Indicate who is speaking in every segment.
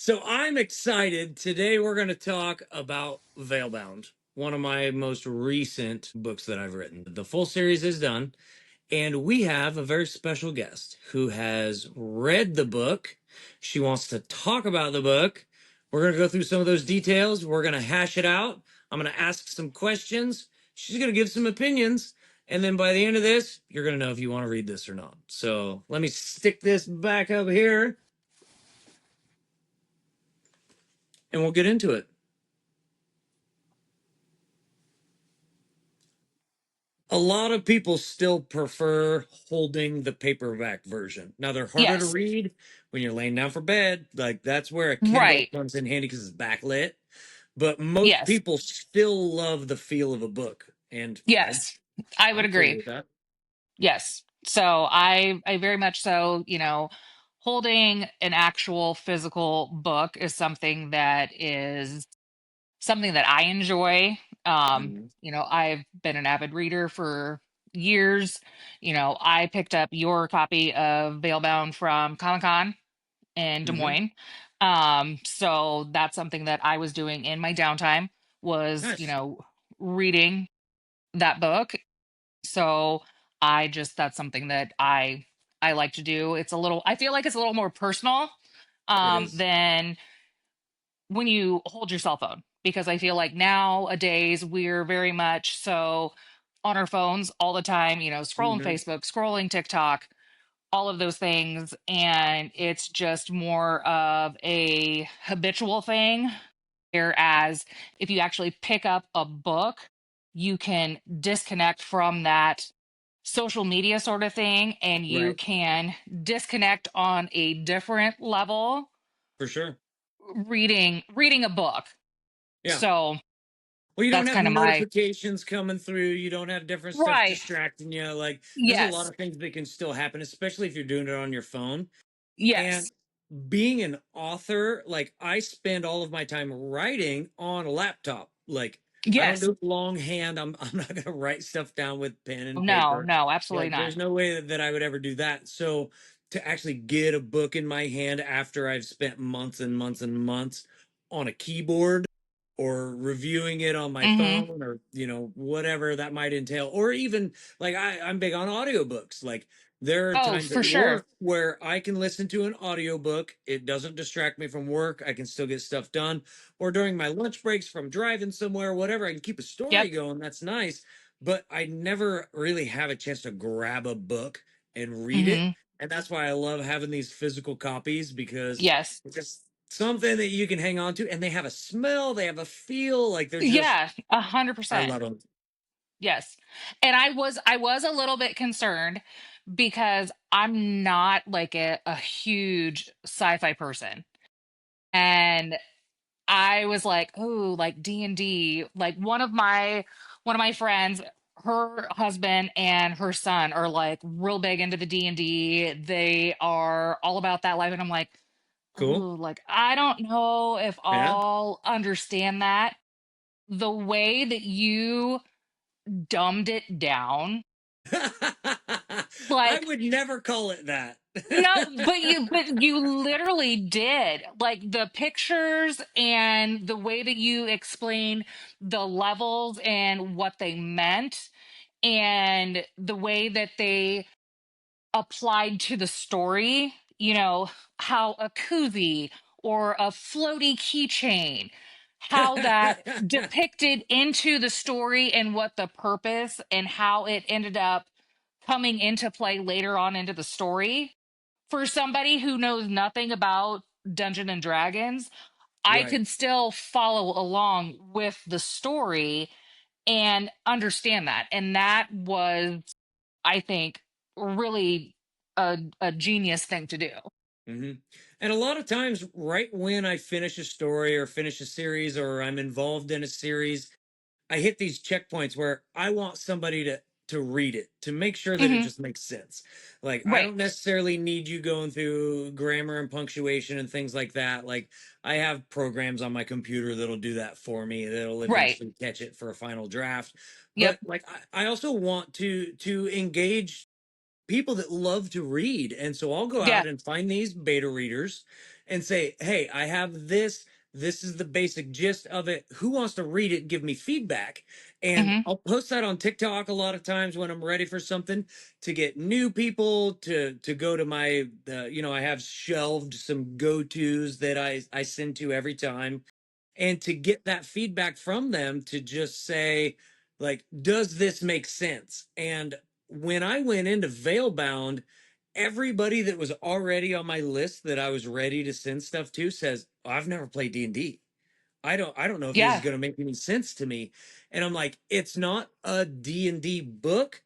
Speaker 1: So I'm excited. Today we're going to talk about Veilbound, one of my most recent books that I've written. The full series is done, and we have a very special guest who has read the book. She wants to talk about the book. We're going to go through some of those details. We're going to hash it out. I'm going to ask some questions. She's going to give some opinions. And then by the end of this, you're going to know if you want to read this or not. So let me stick this back up here and we'll get into it. A lot of people still prefer holding the paperback version. Now they're harder to
Speaker 2: Yes.
Speaker 1: read when you're laying down for bed. Like that's where a Kindle
Speaker 2: Right.
Speaker 1: comes in handy because it's backlit. But most
Speaker 2: Yes.
Speaker 1: people still love the feel of a book, and
Speaker 2: Yes. I would
Speaker 1: I'm cool
Speaker 2: agree.
Speaker 1: with that.
Speaker 2: Yes. So I very much so, holding an actual physical book is something that I enjoy.
Speaker 1: Mhm.
Speaker 2: I've been an avid reader for years. I picked up your copy of Veilbound from Comic-Con in Des
Speaker 1: Mhm.
Speaker 2: Moines. So that's something that I was doing in my downtime was,
Speaker 1: Nice.
Speaker 2: reading that book. So that's something that I like to do. I feel like it's a little more personal
Speaker 1: It is.
Speaker 2: than when you hold your cell phone, because I feel like nowadays we're very much so on our phones all the time, scrolling
Speaker 1: Mhm.
Speaker 2: Facebook, scrolling TikTok, all of those things, and it's just more of a habitual thing. Whereas if you actually pick up a book, you can disconnect from that social media sort of thing, and you
Speaker 1: Right.
Speaker 2: can disconnect on a different level
Speaker 1: For sure.
Speaker 2: reading a book.
Speaker 1: Yeah.
Speaker 2: So
Speaker 1: Well, you don't
Speaker 2: that's
Speaker 1: have
Speaker 2: kind of my
Speaker 1: notifications coming through. You don't have different stuff
Speaker 2: right.
Speaker 1: distracting you. Like, there's a lot
Speaker 2: Yes.
Speaker 1: of things that can still happen, especially if you're doing it on your phone. And
Speaker 2: Yes.
Speaker 1: being an author, like I spend all of my time writing on a laptop. Like I don't
Speaker 2: Yes.
Speaker 1: do it longhand. I'm not gonna write stuff down with pen and
Speaker 2: No,
Speaker 1: paper.
Speaker 2: no, absolutely
Speaker 1: Like
Speaker 2: not.
Speaker 1: there's no way that I would ever do that. So to actually get a book in my hand after I've spent months and months and months on a keyboard or reviewing it on my
Speaker 2: Hmm.
Speaker 1: phone or whatever that might entail, or even like I'm big on audiobooks. Like there are
Speaker 2: Oh,
Speaker 1: times
Speaker 2: for
Speaker 1: at
Speaker 2: sure.
Speaker 1: work where I can listen to an audiobook. It doesn't distract me from work. I can still get stuff done. Or during my lunch breaks from driving somewhere, whatever, I can keep a story
Speaker 2: Yep.
Speaker 1: going. That's nice. But I never really have a chance to grab a book and read it.
Speaker 2: Hmm.
Speaker 1: And that's why I love having these physical copies because
Speaker 2: Yes.
Speaker 1: it's just something that you can hang on to and they have a smell, they have a feel, like they're just,
Speaker 2: Yeah, a hundred
Speaker 1: I
Speaker 2: percent.
Speaker 1: love them.
Speaker 2: Yes. And I was a little bit concerned because I'm not like a huge sci-fi person. And I was like, oh, like D&D, like one of my friends, her husband and her son are like real big into the D&D. They are all about that life, and I'm like,
Speaker 1: Cool.
Speaker 2: oh, like I don't know if
Speaker 1: Yeah.
Speaker 2: I'll understand that. The way that you dumbed it down,
Speaker 1: I
Speaker 2: like
Speaker 1: would never call it that.
Speaker 2: no, but you literally did. Like the pictures and the way that you explain the levels and what they meant, and the way that they applied to the story, how a koozie or a floaty keychain, how that depicted into the story and what the purpose and how it ended up coming into play later on into the story. For somebody who knows nothing about Dungeon and Dragons, I
Speaker 1: Right.
Speaker 2: could still follow along with the story and understand that. And that was, I think, really a genius thing to do.
Speaker 1: hmm And a lot of times, right when I finish a story or finish a series or I'm involved in a series, I hit these checkpoints where I want somebody to read it to make sure that it
Speaker 2: Hmm.
Speaker 1: just makes sense. Like I
Speaker 2: Right.
Speaker 1: don't necessarily need you going through grammar and punctuation and things like that. Like I have programs on my computer that'll do that for me. That'll
Speaker 2: Right.
Speaker 1: eventually catch it for a final draft.
Speaker 2: Yep.
Speaker 1: But like I also want to engage people that love to read. And so I'll go
Speaker 2: Yeah.
Speaker 1: out and find these beta readers and say, hey, I have this. This is the basic gist of it. Who wants to read it and give me feedback? And
Speaker 2: Hmm.
Speaker 1: I'll post that on TikTok a lot of times when I'm ready for something to get new people to go to my I have shelved some go-tos that I send to every time, and to get that feedback from them to just say, like, does this make sense? And when I went into Veilbound, everybody that was already on my list that I was ready to send stuff to says, "Oh, I've never played D&D. I don't know if this is
Speaker 2: Yeah.
Speaker 1: going to make any sense to me." And I'm like, it's not a D&D book.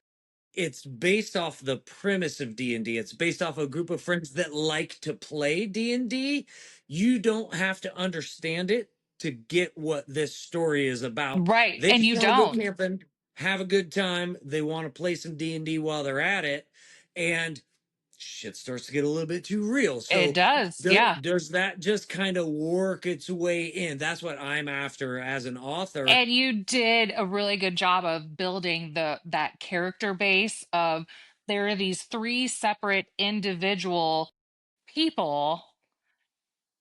Speaker 1: It's based off the premise of D&D. It's based off a group of friends that like to play D&D. You don't have to understand it to get what this story is about.
Speaker 2: Right.
Speaker 1: They
Speaker 2: And
Speaker 1: just
Speaker 2: you
Speaker 1: want to go
Speaker 2: don't.
Speaker 1: camping, have a good time. They want to play some D&D while they're at it, and shit starts to get a little bit too real.
Speaker 2: It
Speaker 1: So
Speaker 2: does. Yeah.
Speaker 1: does that just kind of work its way in? That's what I'm after as an author.
Speaker 2: And you did a really good job of building that character base of there are these three separate individual people,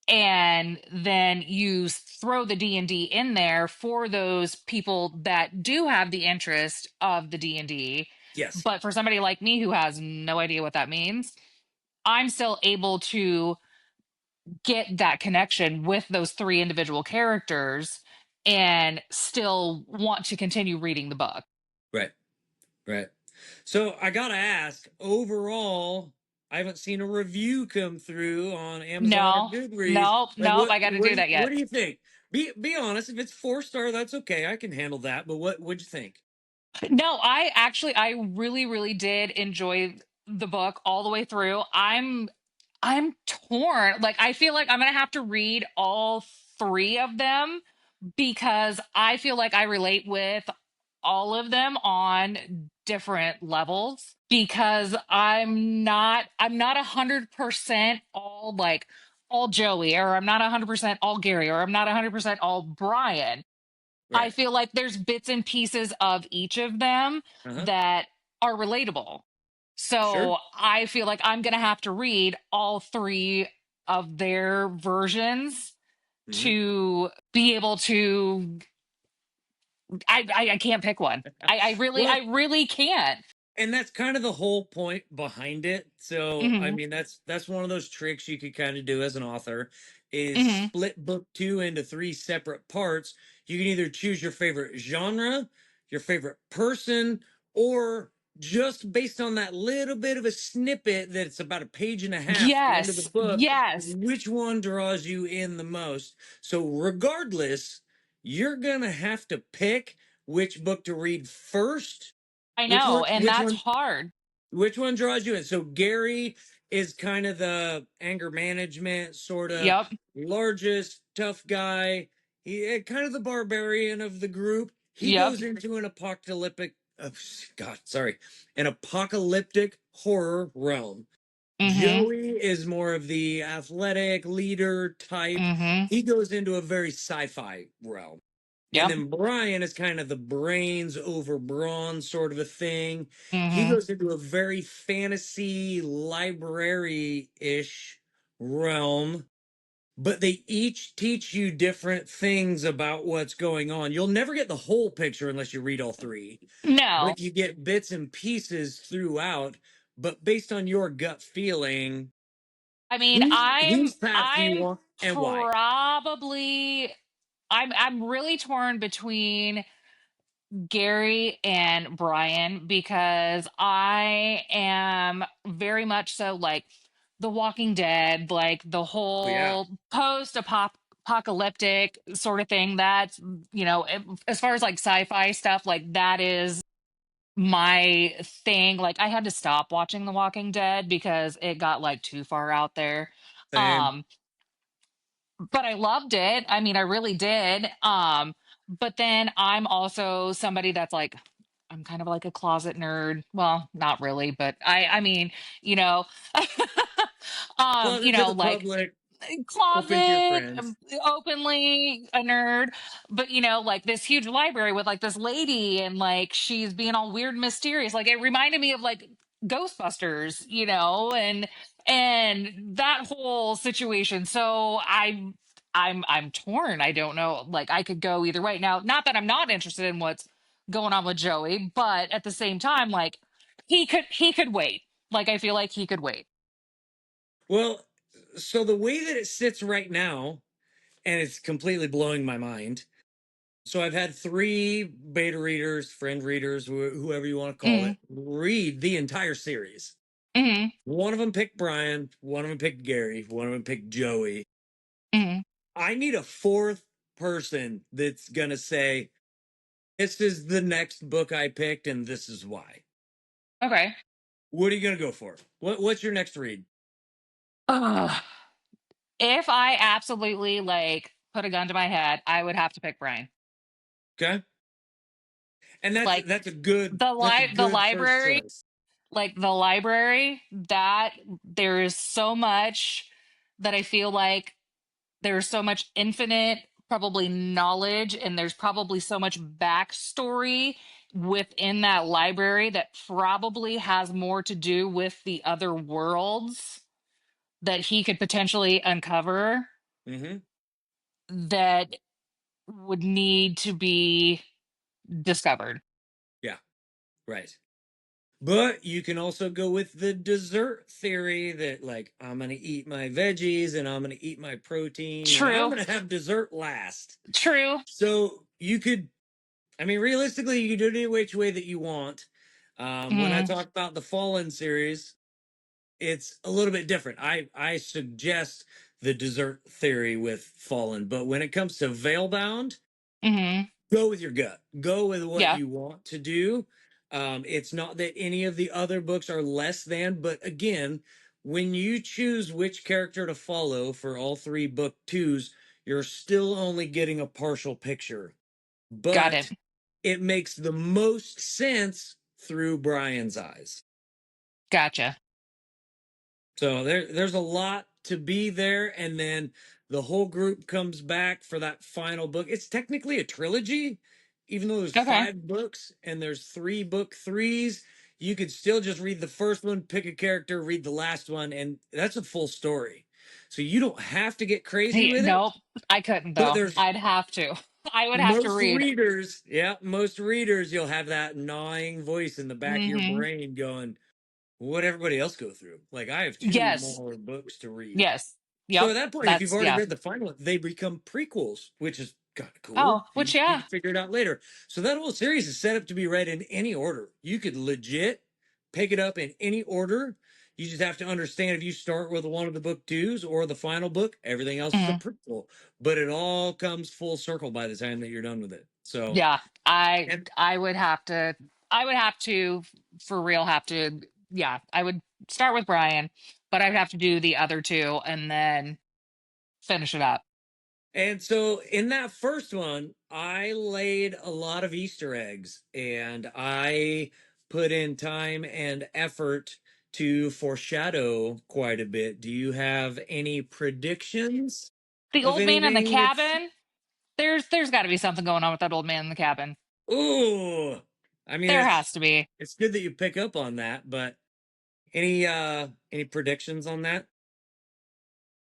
Speaker 2: and then you throw the D&D in there for those people that do have the interest of the D&D.
Speaker 1: Yes.
Speaker 2: But for somebody like me who has no idea what that means, I'm still able to get that connection with those three individual characters and still want to continue reading the book.
Speaker 1: Right. Right. So I gotta ask, overall, I haven't seen a review come through on Amazon or
Speaker 2: No,
Speaker 1: Goodreads.
Speaker 2: nope,
Speaker 1: Like
Speaker 2: nope, I got to do that
Speaker 1: what
Speaker 2: yet.
Speaker 1: do you think? Be honest. If it's 4 star, that's okay. I can handle that. But what'd you think?
Speaker 2: No, I really, really did enjoy the book all the way through. I'm torn. Like I feel like I'm gonna have to read all three of them because I feel like I relate with all of them on different levels because I'm not 100% all like all Joey, or I'm not 100% all Gary, or I'm not 100% all Brian. I
Speaker 1: Right.
Speaker 2: feel like there's bits and pieces of each of them
Speaker 1: Uh-huh.
Speaker 2: that are relatable.
Speaker 1: Sure.
Speaker 2: So I feel like I'm going to have to read all three of their versions
Speaker 1: Hmm.
Speaker 2: to be able to. I can't pick one. I
Speaker 1: Well,
Speaker 2: really can't.
Speaker 1: and that's kind of the whole point behind it. So I
Speaker 2: Hmm.
Speaker 1: mean, that's one of those tricks you could kind of do as an author, is
Speaker 2: Hmm.
Speaker 1: split book two into three separate parts. You can either choose your favorite genre, your favorite person, or just based on that little bit of a snippet that it's about a page and a half into the
Speaker 2: Yes,
Speaker 1: book,
Speaker 2: yes.
Speaker 1: which one draws you in the most. So regardless, you're gonna have to pick which book to read first.
Speaker 2: I
Speaker 1: which
Speaker 2: know,
Speaker 1: one
Speaker 2: and
Speaker 1: which
Speaker 2: that's
Speaker 1: one
Speaker 2: hard.
Speaker 1: which one draws you in? So Gary is kind of the anger management sort of
Speaker 2: Yep,
Speaker 1: largest tough guy. He kind of the barbarian of the group. He
Speaker 2: yep.
Speaker 1: goes into an apocalyptic God, sorry, an apocalyptic horror realm.
Speaker 2: Hmm.
Speaker 1: Joey is more of the athletic leader type.
Speaker 2: Hmm.
Speaker 1: He goes into a very sci-fi realm. And
Speaker 2: Yep.
Speaker 1: then Brian is kind of the brains over brawn sort of a thing. He
Speaker 2: Hmm.
Speaker 1: goes into a very fantasy library ish realm, but they each teach you different things about what's going on. You'll never get the whole picture unless you read all three,
Speaker 2: No,
Speaker 1: but you get bits and pieces throughout. But based on your gut feeling,
Speaker 2: I mean,
Speaker 1: whose path do you
Speaker 2: I'm
Speaker 1: want and why?
Speaker 2: probably I'm really torn between Gary and Brian because I am very much so like The Walking Dead, like the
Speaker 1: Oh yeah,
Speaker 2: whole post-apocalyptic sort of thing. That's, as far as like sci-fi stuff, like that is my thing. Like I had to stop watching The Walking Dead because it got like too far out there.
Speaker 1: same.
Speaker 2: Um, but I loved it. I mean, I really did. But then I'm also somebody that's like, I'm kind of like a closet nerd. Well, not really, but I mean, you know,
Speaker 1: Closet to the
Speaker 2: like
Speaker 1: public, open to your
Speaker 2: closet,
Speaker 1: friends.
Speaker 2: openly a nerd, but like this huge library with like this lady and like she's being all weird and mysterious. Like it reminded me of like Ghostbusters, and and that whole situation. So I'm torn. I don't know. Like, I could go either way. Now, not that I'm not interested in what's going on with Joey, but at the same time, like, he could wait. Like, I feel like he could wait.
Speaker 1: Well, so the way that it sits right now, and it's completely blowing my mind. So I've had three beta readers, friend readers, whoever you want to call
Speaker 2: Mm,
Speaker 1: it, read the entire series.
Speaker 2: mm,
Speaker 1: One of them picked Brian, one of them picked Gary, one of them picked Joey.
Speaker 2: mm.
Speaker 1: I need a fourth person that's going to say, this is the next book I picked, and this is why.
Speaker 2: Okay.
Speaker 1: What are you going to go for? What's your next read?
Speaker 2: Ugh. If I absolutely like put a gun to my head, I would have to pick Brian.
Speaker 1: Okay. And that's
Speaker 2: Like,
Speaker 1: that's a good that's a
Speaker 2: the
Speaker 1: good first
Speaker 2: library,
Speaker 1: choice.
Speaker 2: like the library, that there is so much that I feel like there's so much infinite probably knowledge, and there's probably so much backstory within that library that probably has more to do with the other worlds that he could potentially uncover
Speaker 1: Hmm.
Speaker 2: that would need to be discovered.
Speaker 1: Yeah, right. But you can also go with the dessert theory that, like, I'm going to eat my veggies and I'm going to eat my protein and I'm
Speaker 2: True.
Speaker 1: going to have dessert last.
Speaker 2: True.
Speaker 1: So you could, I mean, realistically, you can do it any which way that you want. When I
Speaker 2: Mm,
Speaker 1: talk about the Fallen series, it's a little bit different. I suggest the dessert theory with Fallen, but when it comes to Veilbound,
Speaker 2: hmm.
Speaker 1: go with your gut. Go with what
Speaker 2: Yeah.
Speaker 1: you want to do. It's not that any of the other books are less than, but again, when you choose which character to follow for all three book twos, you're still only getting a partial picture.
Speaker 2: Got it.
Speaker 1: But it makes the most sense through Brian's eyes.
Speaker 2: Gotcha.
Speaker 1: So there's a lot to be there, and then the whole group comes back for that final book. It's technically a trilogy, even though there's
Speaker 2: Okay.
Speaker 1: five books and there's three book threes. You could still just read the first one, pick a character, read the last one, and that's a full story. So you don't have to get crazy
Speaker 2: Hey,
Speaker 1: with it,
Speaker 2: no, I couldn't
Speaker 1: but
Speaker 2: though.
Speaker 1: there's
Speaker 2: I'd have to. I would have to
Speaker 1: most
Speaker 2: read.
Speaker 1: readers, yeah, most readers, you'll have that gnawing voice in the back of your
Speaker 2: Hmm.
Speaker 1: brain going, what everybody else go through? Like, I have two
Speaker 2: Yes.
Speaker 1: more books to read.
Speaker 2: Yes.
Speaker 1: So
Speaker 2: Yep.
Speaker 1: at that point, if you've
Speaker 2: That's,
Speaker 1: already
Speaker 2: yeah.
Speaker 1: read the final one, they become prequels, which is kind of cool.
Speaker 2: Oh, which,
Speaker 1: You
Speaker 2: yeah.
Speaker 1: can figure it out later. So that whole series is set up to be read in any order. You could legit pick it up in any order. You just have to understand if you start with one of the book twos or the final book, everything else is a
Speaker 2: Mhm.
Speaker 1: prequel. But it all comes full circle by the time that you're done with it. So,
Speaker 2: Yeah.
Speaker 1: and
Speaker 2: I would have to, I would have to, for real, have to, yeah, I would start with Brian, but I would have to do the other two and then finish it up.
Speaker 1: And so in that first one, I laid a lot of Easter eggs and I put in time and effort to foreshadow quite a bit. Do you have any predictions
Speaker 2: The
Speaker 1: of
Speaker 2: old man in the
Speaker 1: anything that's
Speaker 2: cabin, there's got to be something going on with that old man in the cabin.
Speaker 1: ooh, I mean
Speaker 2: There
Speaker 1: it's
Speaker 2: has to be.
Speaker 1: it's good that you pick up on that, but any predictions on that?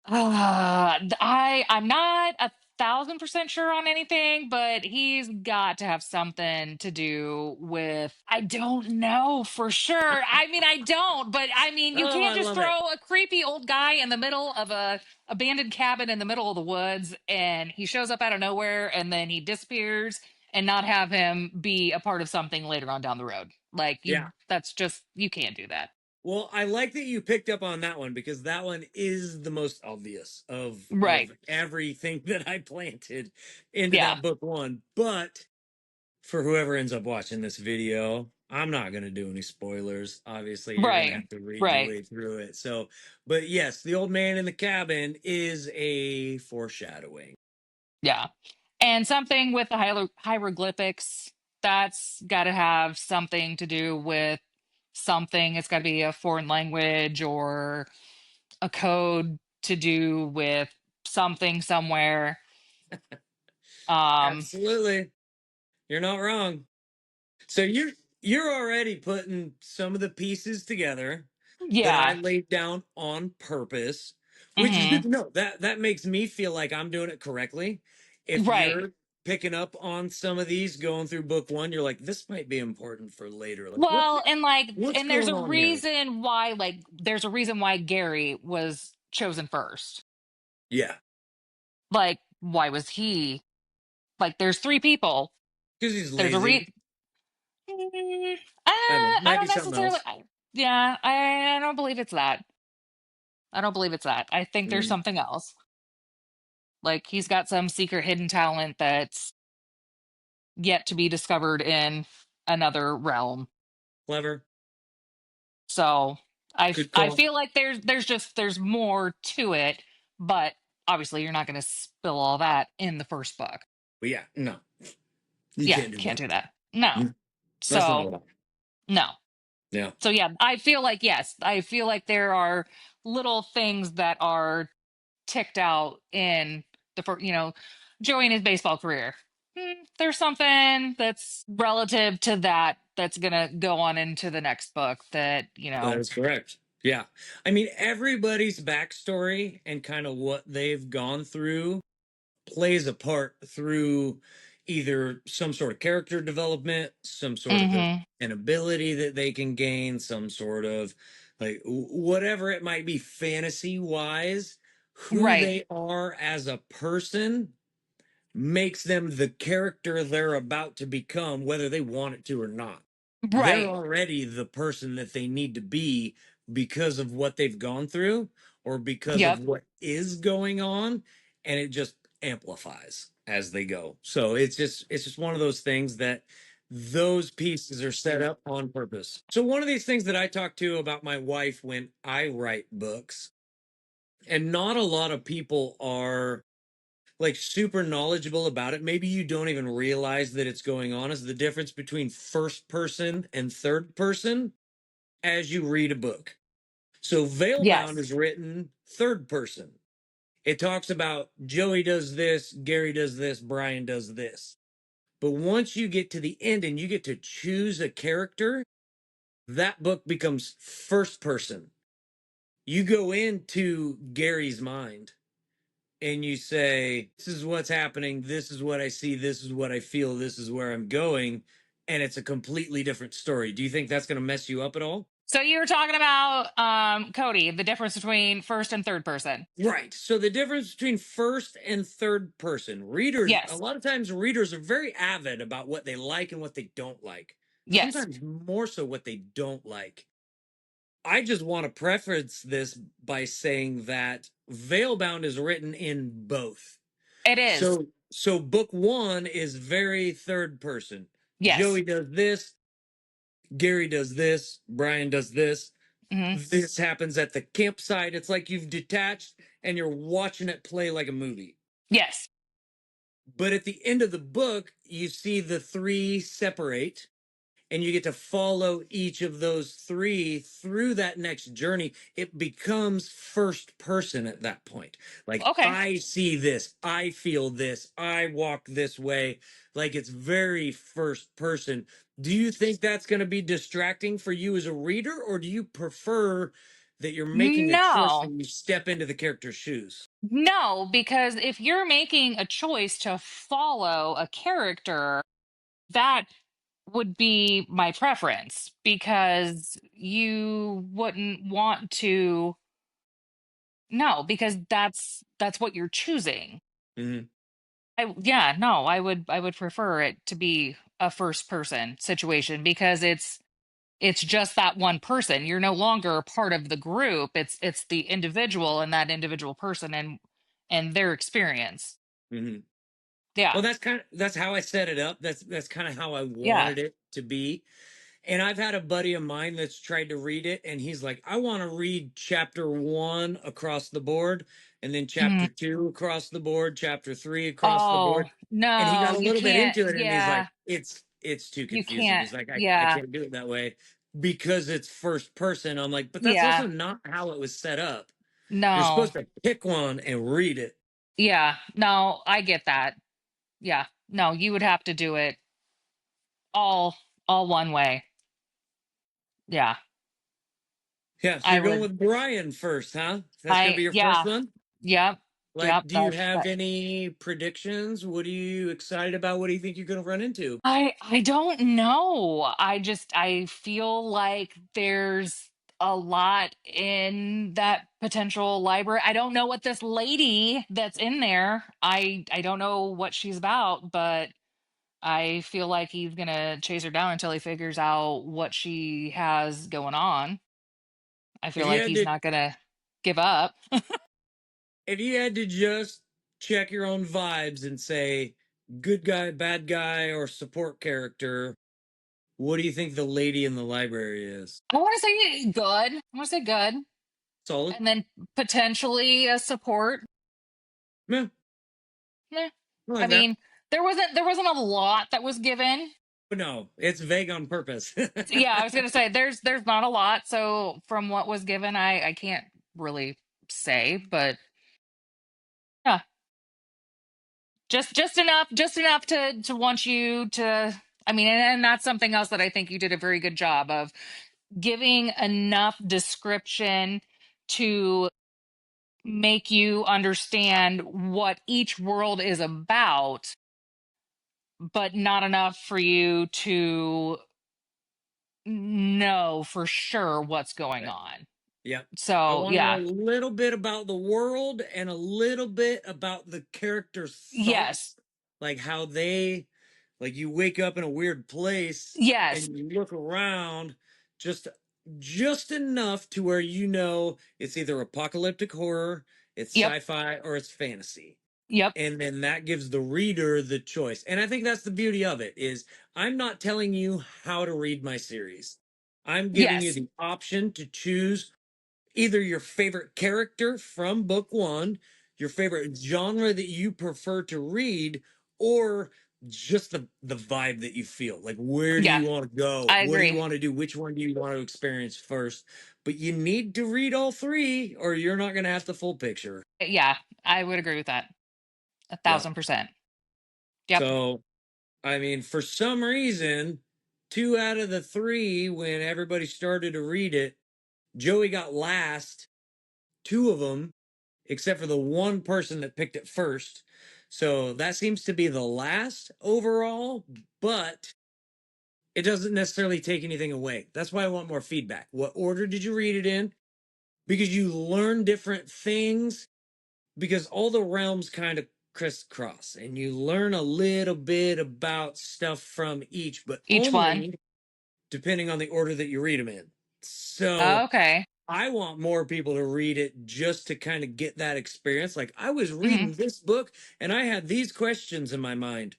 Speaker 2: I'm not 1,000% sure on anything, but he's got to have something to do with. I don't know for sure. I mean, I don't, but I mean, you
Speaker 1: Oh,
Speaker 2: can't
Speaker 1: I
Speaker 2: just
Speaker 1: love it.
Speaker 2: throw a creepy old guy in the middle of a abandoned cabin in the middle of the woods, and he shows up out of nowhere, and then he disappears, and not have him be a part of something later on down the road. Like,
Speaker 1: Yeah.
Speaker 2: that's just, you can't do that.
Speaker 1: Well, I like that you picked up on that one because that one is the most obvious of
Speaker 2: Right.
Speaker 1: everything that I planted into
Speaker 2: Yeah.
Speaker 1: that book one. But for whoever ends up watching this video, I'm not going to do any spoilers. Obviously, you're going to
Speaker 2: Right.
Speaker 1: have to read your
Speaker 2: Right.
Speaker 1: way through it. So, but yes, the old man in the cabin is a foreshadowing.
Speaker 2: Yeah. And something with the hieroglyphics, that's got to have something to do with something. It's got to be a foreign language or a code to do with something somewhere. Um,
Speaker 1: Absolutely. You're not wrong. So you're already putting some of the pieces together. that I
Speaker 2: Yeah.
Speaker 1: laid down on purpose, which is good
Speaker 2: Hmm.
Speaker 1: to know. That makes me feel like I'm doing it correctly. If
Speaker 2: Right.
Speaker 1: you're picking up on some of these going through book one, you're like, this might be important for later. Like
Speaker 2: Well, and like,
Speaker 1: what's
Speaker 2: and there's
Speaker 1: going
Speaker 2: a
Speaker 1: on here?
Speaker 2: reason why, like, there's a reason why Gary was chosen first.
Speaker 1: Yeah.
Speaker 2: Like, why was he like? There's three people.
Speaker 1: Because he's
Speaker 2: There's a
Speaker 1: lazy. I don't know.
Speaker 2: I
Speaker 1: Might be
Speaker 2: don't
Speaker 1: something
Speaker 2: necessarily.
Speaker 1: else.
Speaker 2: Yeah, I don't believe it's that. I don't believe it's that. I think there's
Speaker 1: Mm,
Speaker 2: something else. Like he's got some secret hidden talent that's yet to be discovered in another realm.
Speaker 1: clever.
Speaker 2: So
Speaker 1: Good
Speaker 2: I
Speaker 1: call.
Speaker 2: feel like there's more to it, but obviously you're not going to spill all that in the first book.
Speaker 1: But yeah, no. You
Speaker 2: Yeah,
Speaker 1: can't do
Speaker 2: can't
Speaker 1: that.
Speaker 2: do that. No.
Speaker 1: Mm, that's not
Speaker 2: So
Speaker 1: allowed.
Speaker 2: no.
Speaker 1: Yeah.
Speaker 2: So yeah, I feel like yes, I feel like there are little things that are ticked out in the first, Joey and his baseball career. There's something that's relative to that that's gonna go on into the next book that
Speaker 1: That is correct. Yeah. I mean, everybody's backstory and kind of what they've gone through plays a part through either some sort of character development, some sort of
Speaker 2: Mm-hmm.
Speaker 1: an ability that they can gain, some sort of like whatever it might be fantasy wise, who
Speaker 2: Right.
Speaker 1: they are as a person makes them the character they're about to become, whether they want it to or not. They're
Speaker 2: Right.
Speaker 1: already the person that they need to be because of what they've gone through or because of
Speaker 2: Yep.
Speaker 1: what is going on, and it just amplifies as they go. So it's just one of those things that those pieces are set up on purpose. So one of these things that I talk to about my wife when I write books, and not a lot of people are like super knowledgeable about it. Maybe you don't even realize that it's going on, is the difference between first person and third person as you read a book. So Veilbound
Speaker 2: Yes.
Speaker 1: is written third person. It talks about Joey does this, Gary does this, Brian does this. But once you get to the end and you get to choose a character, that book becomes first person. You go into Gary's mind and you say, this is what's happening, this is what I see, this is what I feel, this is where I'm going, and it's a completely different story. Do you think that's going to mess you up at all?
Speaker 2: So you were talking about Cody, the difference between first and third person.
Speaker 1: Right. So the difference between first and third person, readers, a
Speaker 2: Yes.
Speaker 1: lot of times readers are very avid about what they like and what they don't like.
Speaker 2: Yes.
Speaker 1: Sometimes more so what they don't like. I just want to preface this by saying that Veilbound is written in both.
Speaker 2: It is.
Speaker 1: So book one is very third person.
Speaker 2: Yes.
Speaker 1: Joey does this, Gary does this, Brian does this.
Speaker 2: Hmm.
Speaker 1: This happens at the campsite. It's like you've detached and you're watching it play like a movie.
Speaker 2: Yes.
Speaker 1: But at the end of the book, you see the three separate and you get to follow each of those three through that next journey. It becomes first person at that point. Like,
Speaker 2: Okay.
Speaker 1: I see this, I feel this, I walk this way. Like, it's very first person. Do you think that's going to be distracting for you as a reader, or do you prefer that you're making a choice
Speaker 2: No.
Speaker 1: and you step into the character's shoes?
Speaker 2: No, because if you're making a choice to follow a character, that would be my preference because you wouldn't want to. No, because that's what you're choosing.
Speaker 1: Mhm.
Speaker 2: Yeah, no, I would prefer it to be a first person situation because it's just that one person. You're no longer part of the group. It's the individual and that individual person and their experience.
Speaker 1: Mhm.
Speaker 2: Yeah.
Speaker 1: Well, that's how I set it up. That's kind of how I
Speaker 2: Yeah.
Speaker 1: wanted it to be. And I've had a buddy of mine that's tried to read it, and he's like, I want to read chapter one across the board, and then
Speaker 2: Mhm.
Speaker 1: chapter two across the board, chapter three across the
Speaker 2: Oh,
Speaker 1: board. And he got
Speaker 2: no,
Speaker 1: a
Speaker 2: you
Speaker 1: little bit
Speaker 2: can't.
Speaker 1: into it, and he's
Speaker 2: Yeah,
Speaker 1: like, it's too
Speaker 2: you
Speaker 1: confusing.
Speaker 2: can't.
Speaker 1: He's like, I
Speaker 2: Yeah.
Speaker 1: can't do it that way because it's first person. I'm like, but that's
Speaker 2: Yeah.
Speaker 1: also not how it was set up. You're
Speaker 2: No.
Speaker 1: supposed to pick one and read it.
Speaker 2: Yeah. No, I get that. Yeah. No, you would have to do it all all one way. Yeah.
Speaker 1: Yeah, so
Speaker 2: I
Speaker 1: you're going
Speaker 2: would,
Speaker 1: with Brian first, huh? That's gonna be your first
Speaker 2: yeah,
Speaker 1: one?
Speaker 2: yep, yep.
Speaker 1: Like, do you
Speaker 2: That's
Speaker 1: have
Speaker 2: that.
Speaker 1: any predictions? What are you excited about? What do you think you're gonna run into?
Speaker 2: I don't know. I feel like there's a lot in that potential library. I don't know what this lady that's in there. I don't know what she's about, but I feel like he's gonna chase her down until he figures out what she has going on. I
Speaker 1: If
Speaker 2: feel
Speaker 1: you
Speaker 2: like
Speaker 1: had
Speaker 2: he's
Speaker 1: to
Speaker 2: not gonna give up.
Speaker 1: if you had to just check your own vibes and say good guy, bad guy, or support character, what do you think the lady in the library is?
Speaker 2: I want to say good. I want to say good,
Speaker 1: Solid?
Speaker 2: and then potentially a support.
Speaker 1: Yeah,
Speaker 2: Meh.
Speaker 1: I
Speaker 2: I
Speaker 1: like that.
Speaker 2: mean, there wasn't a lot that was given.
Speaker 1: But no, it's vague on purpose.
Speaker 2: Yeah, I was gonna say there's not a lot. So from what was given, I can't really say, but yeah, just enough to want you to. I mean, and that's something else that I think you did a very good job of giving enough description to make you understand what each world is about, but not enough for you to know for sure what's going
Speaker 1: Right.
Speaker 2: on.
Speaker 1: Yep. I
Speaker 2: So
Speaker 1: wanted a
Speaker 2: yeah,
Speaker 1: little bit about the world and a little bit about the characters'
Speaker 2: yes,
Speaker 1: thoughts, like how they, like you wake up in a weird place
Speaker 2: yes,
Speaker 1: and you look around, just just enough to where you know it's either apocalyptic horror, it's
Speaker 2: yep,
Speaker 1: sci-fi, or it's fantasy.
Speaker 2: yep,
Speaker 1: And then that gives the reader the choice. And I think that's the beauty of it is I'm not telling you how to read my series. I'm giving you
Speaker 2: yes,
Speaker 1: the option to choose either your favorite character from book one, your favorite genre that you prefer to read, or just the vibe that you feel. Like, where do
Speaker 2: yeah,
Speaker 1: you want to go?
Speaker 2: I
Speaker 1: What do you
Speaker 2: agree.
Speaker 1: want to do? Which one do you want to experience first? But you need to read all three, or you're not going to have the full picture.
Speaker 2: Yeah, I would agree with that. A
Speaker 1: Yeah.
Speaker 2: thousand percent. Yep.
Speaker 1: So, I mean, for some reason, two out of the three, when everybody started to read it, Joey got last, two of them, except for the one person that picked it first. So that seems to be the last overall, but it doesn't necessarily take anything away. That's why I want more feedback. What order did you read it in? Because you learn different things, because all the realms kind of crisscross and you learn a little bit about stuff from each, but
Speaker 2: Each one.
Speaker 1: only depending on the order that you read them in. So
Speaker 2: Okay.
Speaker 1: I want more people to read it just to kind of get that experience. Like I was
Speaker 2: Hmm.
Speaker 1: reading this book and I had these questions in my mind.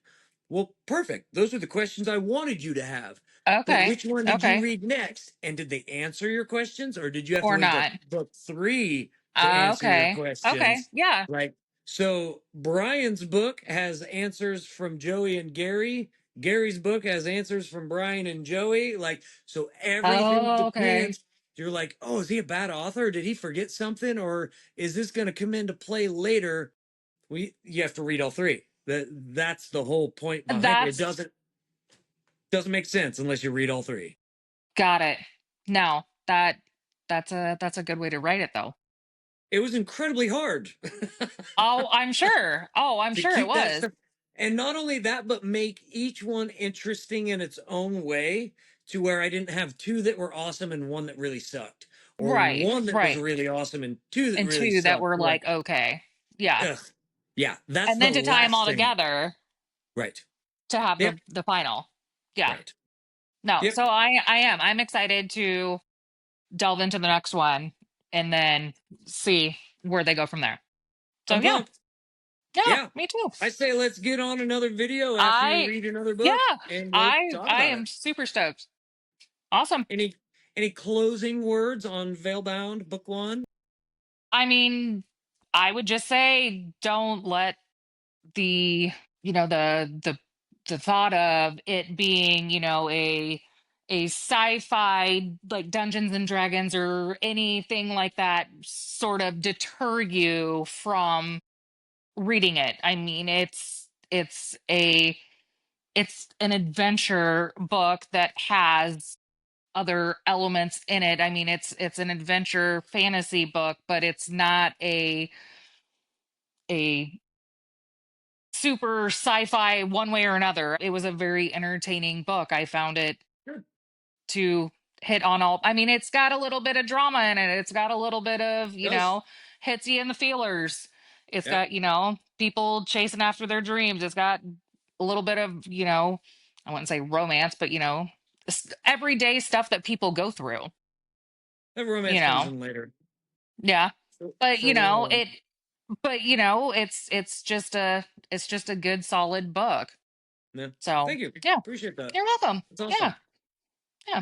Speaker 1: Well, perfect. Those are the questions I wanted you to have. But
Speaker 2: Okay.
Speaker 1: which one did you
Speaker 2: Okay.
Speaker 1: read next? And did they answer your questions or did you have to
Speaker 2: Or
Speaker 1: read to
Speaker 2: not.
Speaker 1: book three to answer your
Speaker 2: Okay. Okay.
Speaker 1: questions?
Speaker 2: Yeah.
Speaker 1: Right. So Brian's book has answers from Joey and Gary. Gary's book has answers from Brian and Joey. Like, so everything
Speaker 2: Oh, okay.
Speaker 1: depends. You're like, oh, is he a bad author? Did he forget something? Or is this going to come into play later? You have to read all three. That's the whole point behind it. It
Speaker 2: That's
Speaker 1: doesn't make sense unless you read all three.
Speaker 2: got it. No, that's a good way to write it though.
Speaker 1: It was incredibly hard
Speaker 2: Oh, I'm sure. Oh, I'm
Speaker 1: to
Speaker 2: sure it
Speaker 1: keep that
Speaker 2: was.
Speaker 1: stuff. And not only that, but make each one interesting in its own way to where I didn't have two that were awesome and one that really sucked, or
Speaker 2: Right.
Speaker 1: one that was
Speaker 2: Right.
Speaker 1: really awesome and two that
Speaker 2: And
Speaker 1: really
Speaker 2: two that
Speaker 1: sucked.
Speaker 2: were
Speaker 1: Like,
Speaker 2: like, okay. Yeah.
Speaker 1: ugh. Yeah, that's
Speaker 2: And
Speaker 1: the
Speaker 2: then to tie them
Speaker 1: last
Speaker 2: all
Speaker 1: thing.
Speaker 2: together
Speaker 1: Right.
Speaker 2: to have
Speaker 1: Yep.
Speaker 2: the final. Yeah.
Speaker 1: Right.
Speaker 2: No.
Speaker 1: Yep.
Speaker 2: So I'm excited to delve into the next one and then see where they go from there. So
Speaker 1: I'm
Speaker 2: yeah.
Speaker 1: pumped.
Speaker 2: Yeah,
Speaker 1: Yeah.
Speaker 2: me too.
Speaker 1: I say let's get on another video after you
Speaker 2: I
Speaker 1: read another
Speaker 2: yeah,
Speaker 1: book and we'll
Speaker 2: I
Speaker 1: talk
Speaker 2: I
Speaker 1: about it.
Speaker 2: am super stoked. Awesome.
Speaker 1: Any any closing words on Veilbound Book One?
Speaker 2: I mean, I would just say don't let the the thought of it being, a sci-fi like Dungeons and Dragons or anything like that sort of deter you from reading it. I mean, it's an adventure book that has other elements in it. I mean, it's an adventure fantasy book, but it's not a super sci-fi one way or another. It was a very entertaining book. I found it
Speaker 1: Good.
Speaker 2: to hit on all. I mean, it's got a little bit of drama in it. It's got a little bit of,
Speaker 1: Does.
Speaker 2: hits you in the feelers. It's
Speaker 1: Yep.
Speaker 2: got, people chasing after their dreams. It's got a little bit of, I wouldn't say romance, but everyday stuff that people go through,
Speaker 1: That
Speaker 2: you
Speaker 1: romance comes
Speaker 2: know.
Speaker 1: in later.
Speaker 2: Yeah. But,
Speaker 1: For one.
Speaker 2: it's just a good solid book.
Speaker 1: Yeah.
Speaker 2: So,
Speaker 1: Thank you.
Speaker 2: yeah.
Speaker 1: Appreciate that.
Speaker 2: You're welcome.
Speaker 1: That's awesome.
Speaker 2: Yeah. Yeah.